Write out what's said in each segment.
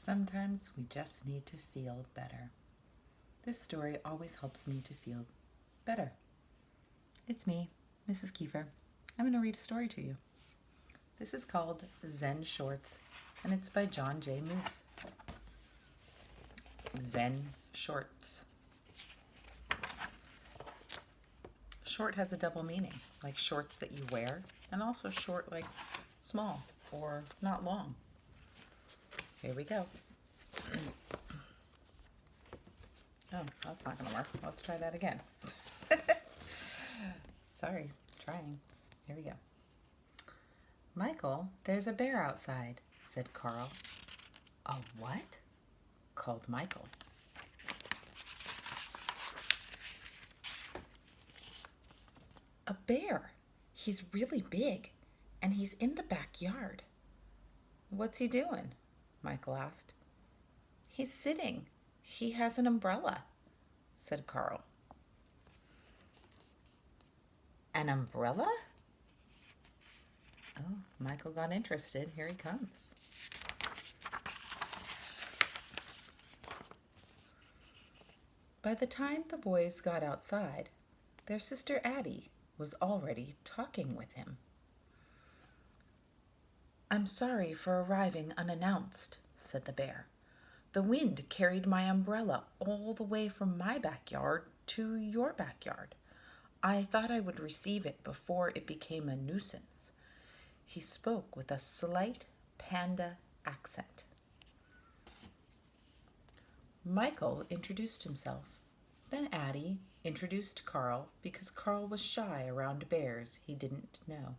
Sometimes we just need to feel better. This story always helps me to feel better. It's me, Mrs. Kieffer. I'm going to read a story to you. This is called Zen Shorts, and it's by John J. Muth. Zen Shorts. Short has a double meaning, like shorts that you wear, and also short like small or not long. Here we go. Oh, that's not going to work. Let's try that again. Sorry, trying. Here we go. Michael, there's a bear outside, said Carl. A what? Called Michael. A bear. He's really big, and he's in the backyard. What's he doing? Michael asked. He's sitting. He has an umbrella, said Carl. An umbrella? Oh, Michael got interested. Here he comes. By the time the boys got outside, their sister Addie was already talking with him. I'm sorry for arriving unannounced, said the bear. The wind carried my umbrella all the way from my backyard to your backyard. I thought I would receive it before it became a nuisance. He spoke with a slight panda accent. Michael introduced himself. Then Addie introduced Carl because Carl was shy around bears he didn't know.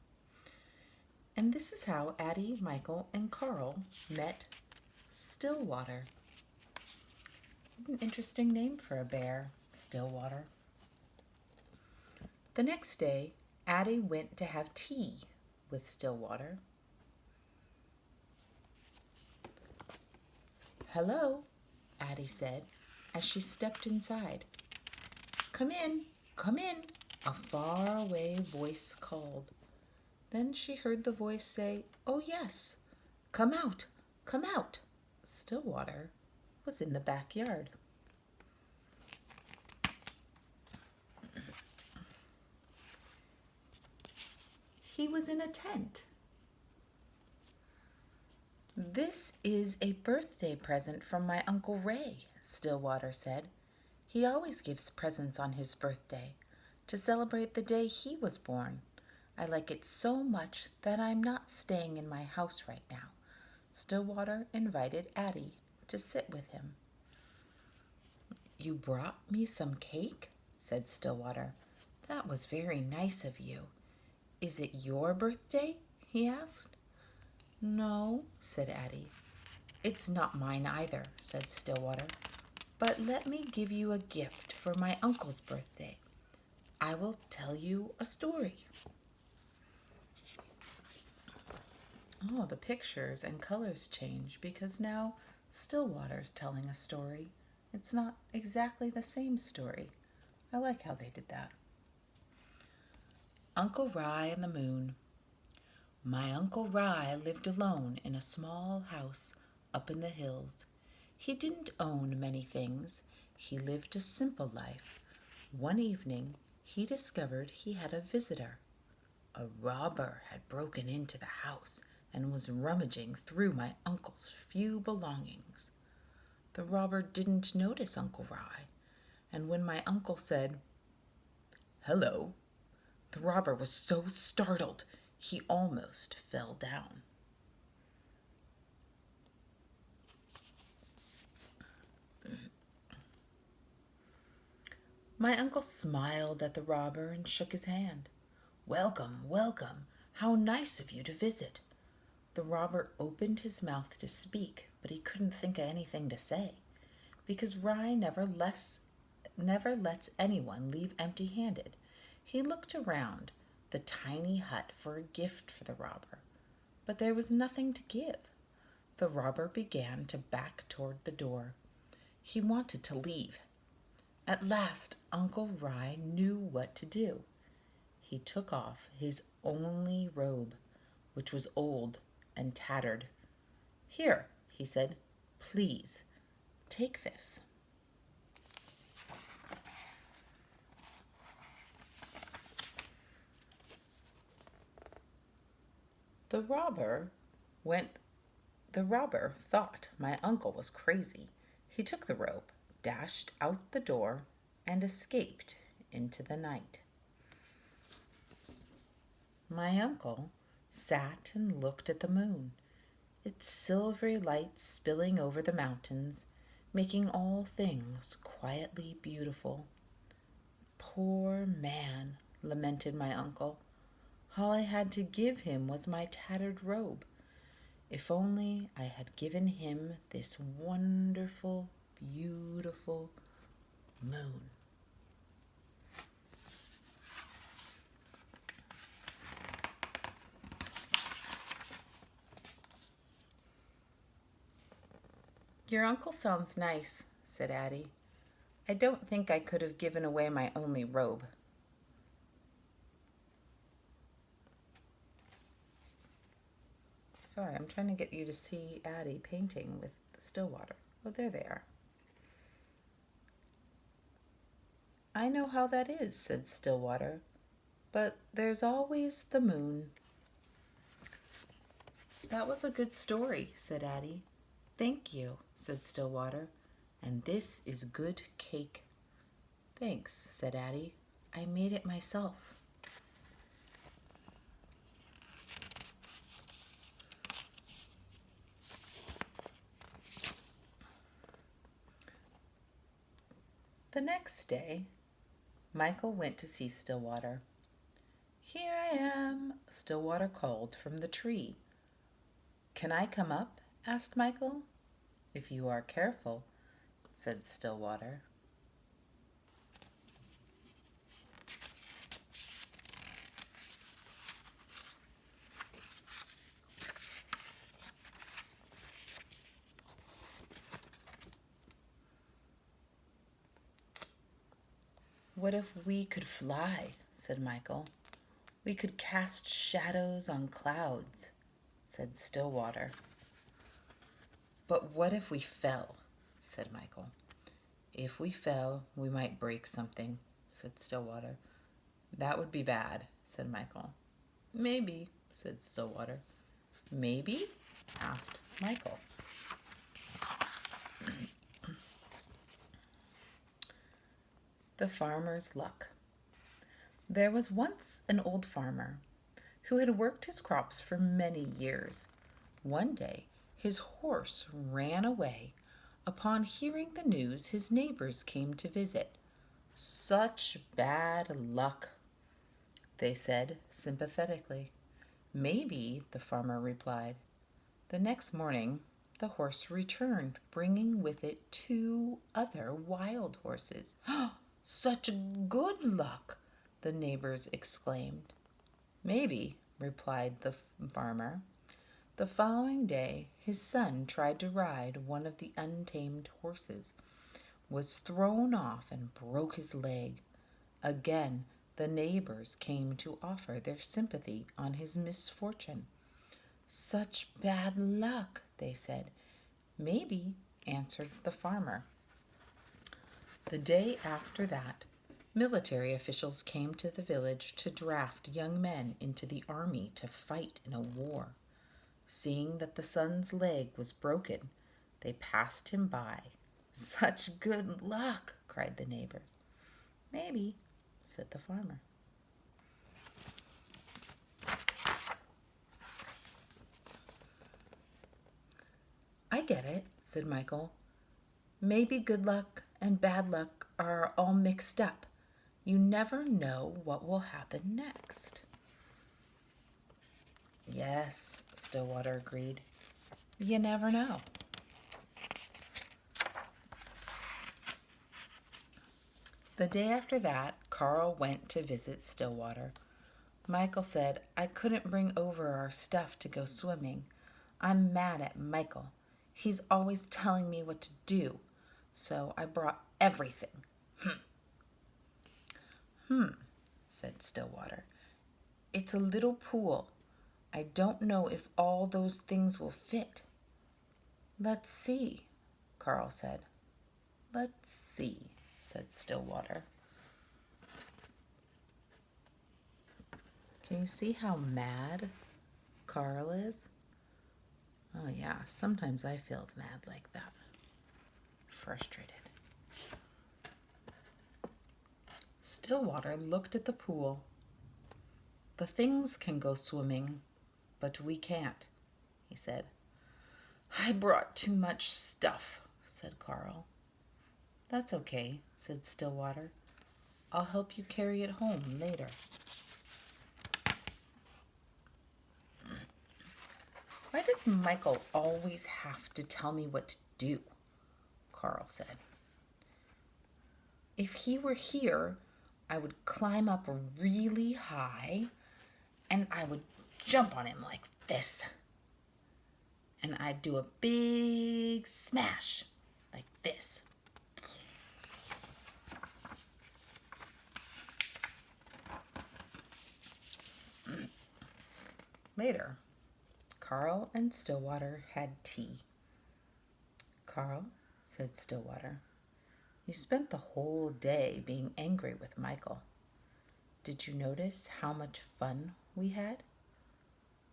And this is how Addie, Michael, and Carl met Stillwater. An interesting name for a bear, Stillwater. The next day, Addie went to have tea with Stillwater. Hello, Addie said as she stepped inside. Come in, a faraway voice called. Then she heard the voice say, Oh yes, come out, come out. Stillwater was in the backyard. He was in a tent. This is a birthday present from my Uncle Ray, Stillwater said. He always gives presents on his birthday to celebrate the day he was born. I like it so much that I'm not staying in my house right now. Stillwater invited Addie to sit with him. You brought me some cake, said Stillwater. That was very nice of you. Is it your birthday? He asked. No, said Addie. It's not mine either, said Stillwater. But let me give you a gift for my uncle's birthday. I will tell you a story. Oh, the pictures and colors change because now Stillwater's telling a story. It's not exactly the same story. I like how they did that. Uncle Rye and the Moon. My Uncle Rye lived alone in a small house up in the hills. He didn't own many things. He lived a simple life. One evening, he discovered he had a visitor. A robber had broken into the house and was rummaging through my uncle's few belongings. The robber didn't notice Uncle Rye, and when my uncle said, Hello, the robber was so startled he almost fell down. My uncle smiled at the robber and shook his hand. Welcome, welcome. How nice of you to visit. The robber opened his mouth to speak, but he couldn't think of anything to say, because Rye never lets anyone leave empty-handed. He looked around the tiny hut for a gift for the robber, but there was nothing to give. The robber began to back toward the door. He wanted to leave. At last, Uncle Rye knew what to do. He took off his only robe, which was old and tattered. Here, he said, Please, take this." The robber went The robber thought my uncle was crazy. He took the rope, dashed out the door, and escaped into the night. My uncle sat and looked at the moon, its silvery light spilling over the mountains, making all things quietly beautiful. "Poor man," lamented my uncle. "All I had to give him was my tattered robe. If only I had given him this wonderful, beautiful moon." "Your uncle sounds nice," said Addie. "I don't think I could have given away my only robe." Sorry, I'm trying to get you to see Addie painting with Stillwater. Oh, there they are. "I know how that is," said Stillwater, "but there's always the moon." "That was a good story," said Addie. "Thank you," said Stillwater. "And this is good cake." "Thanks," said Addie. "I made it myself." The next day, Michael went to see Stillwater. "Here I am," Stillwater called from the tree. "Can I come up?" asked Michael. "If you are careful," said Stillwater. "What if we could fly?" said Michael. "We could cast shadows on clouds," said Stillwater. "But what if we fell?" said Michael. "If we fell, we might break something," said Stillwater. "That would be bad," said Michael. "Maybe," said Stillwater. "Maybe?" asked Michael. The farmer's luck. There was once an old farmer who had worked his crops for many years. One day his horse ran away. Upon hearing the news, his neighbors came to visit. "Such bad luck," they said sympathetically. "Maybe," the farmer replied. The next morning the horse returned, bringing with it two other wild horses. "Such good luck!" the neighbors exclaimed. "Maybe," replied the farmer. The following day his son tried to ride one of the untamed horses, was thrown off and broke his leg. Again the neighbors came to offer their sympathy on his misfortune. "Such bad luck," they said. "Maybe," answered the farmer. The day after that, military officials came to the village to draft young men into the army to fight in a war. Seeing that the son's leg was broken, they passed him by. "Such good luck!" cried the neighbors. "Maybe," said the farmer. "I get it," said Michael. "Maybe good luck and bad luck are all mixed up. You never know what will happen next." "Yes," Stillwater agreed. "You never know." The day after that, Carl went to visit Stillwater. Michael said, "I couldn't bring over our stuff to go swimming. I'm mad at Michael. He's always telling me what to do. So I brought everything." Said Stillwater. "It's a little pool. I don't know if all those things will fit." "Let's see," Carl said. Let's see, said Stillwater. Can you see how mad Carl is? Oh yeah, sometimes I feel mad like that. Frustrated. Stillwater looked at the pool. The things can go swimming, but we can't, he said. I brought too much stuff, said Carl. That's okay, said Stillwater. I'll help you carry it home later. Why does Michael always have to tell me what to do? Carl said. If he were here, I would climb up really high and I would jump on him like this. And I'd do a big smash like this. Later, Carl and Stillwater had tea. Carl, said Stillwater, you spent the whole day being angry with Michael. Did you notice how much fun we had?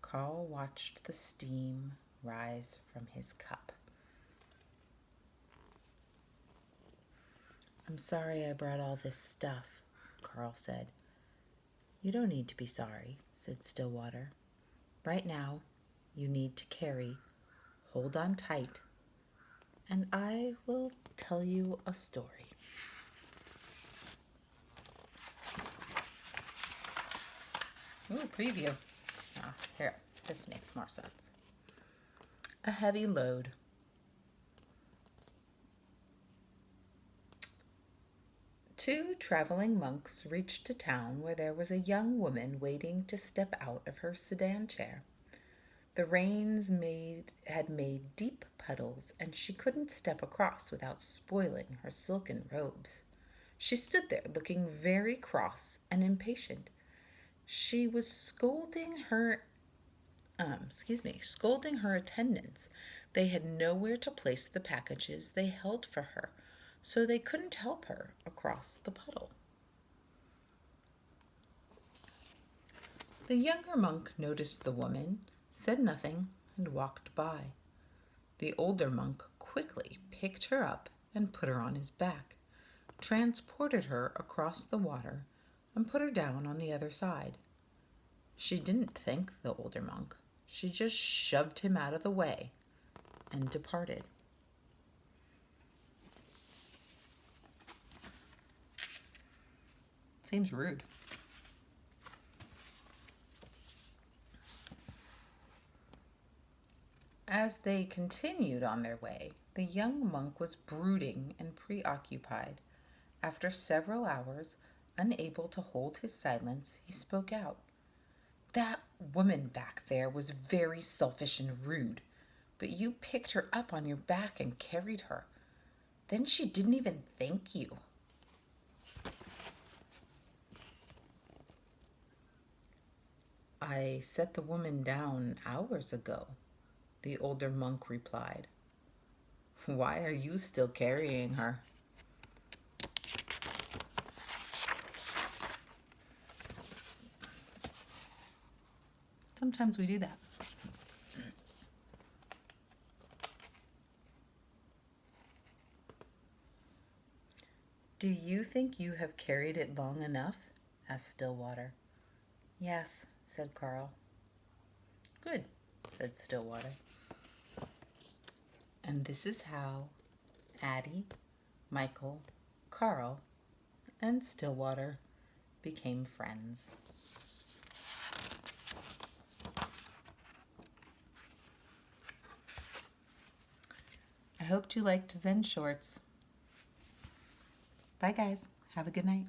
Carl watched the steam rise from his cup. I'm sorry I brought all this stuff, Carl said. You don't need to be sorry, said Stillwater. Right now, you need to carry, hold on tight, and I will tell you a story. Ooh, preview. Here, this makes more sense. A heavy load. Two traveling monks reached a town where there was a young woman waiting to step out of her sedan chair. The rains had made deep puddles, and she couldn't step across without spoiling her silken robes. She stood there looking very cross and impatient. She was scolding her attendants. They had nowhere to place the packages they held for her, so they couldn't help her across the puddle. The younger monk noticed the woman, said nothing, and walked by. The older monk quickly picked her up and put her on his back, transported her across the water, and put her down on the other side. She didn't thank the older monk. She just shoved him out of the way and departed. Seems rude. As they continued on their way, the young monk was brooding and preoccupied. After several hours, unable to hold his silence, he spoke out. That woman back there was very selfish and rude, but you picked her up on your back and carried her. Then she didn't even thank you. I set the woman down hours ago, the older monk replied. Why are you still carrying her? Sometimes we do that. Do you think you have carried it long enough? Asked Stillwater. Yes, said Carl. Good, said Stillwater. And this is how Addie, Michael, Carl, and Stillwater became friends. I hoped you liked Zen Shorts. Bye, guys. Have a good night.